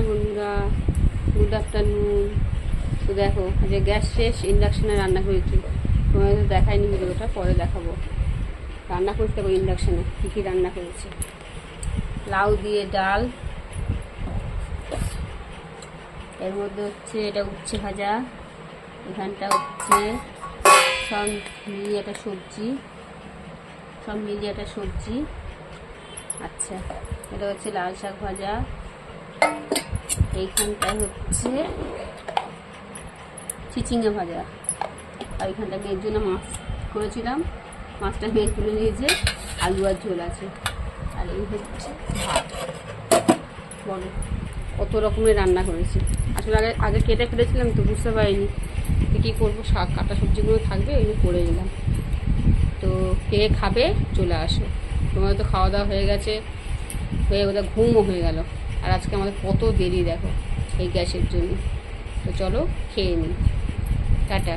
High বন্ধুরা, good afternoon. তো দেখো যে গ্যাস শেষ, ইন্ডাকশানে রান্না করেছি। তোমাদের তো দেখাইনি ভিডিওটা, পরে দেখাবো। রান্না করতে হবে ইন্ডাকশানে, কী কী রান্না করেছি। লাউ দিয়ে ডাল, এর মধ্যে হচ্ছে এটা উচ্ছে ভাজা, এখানটা হচ্ছে সব মিলিয়ে একটা সবজি। আচ্ছা, এটা হচ্ছে লাল শাক ভাজা, এইখানটায় হচ্ছে চিচিঙ্গা ভাজা, আর এইখানটা মেয়ের জন্য মাছ করেছিলাম, মাছটা মেয়ে তুলে নিয়েছে, আলু আর ঝোল আছে। আর এই হচ্ছে ভাত। বলো কত রকমের রান্না করেছি। আসলে আগে কেটে ফেলেছিলাম তো বুঝতে পারিনি কী করবো, শাক কাটা সবজিগুলো থাকবে, এগুলো করে নিলাম। তো কে খাবে চলে আসো। তোমাদের তো খাওয়া দাওয়া হয়ে গেছে, ওদের ঘুমও হয়ে গেল। আর আজকে আমাদের কত দেরি দেখো এই গ্যাসের জন্য। তো চলো খেয়ে নিই, টাটা।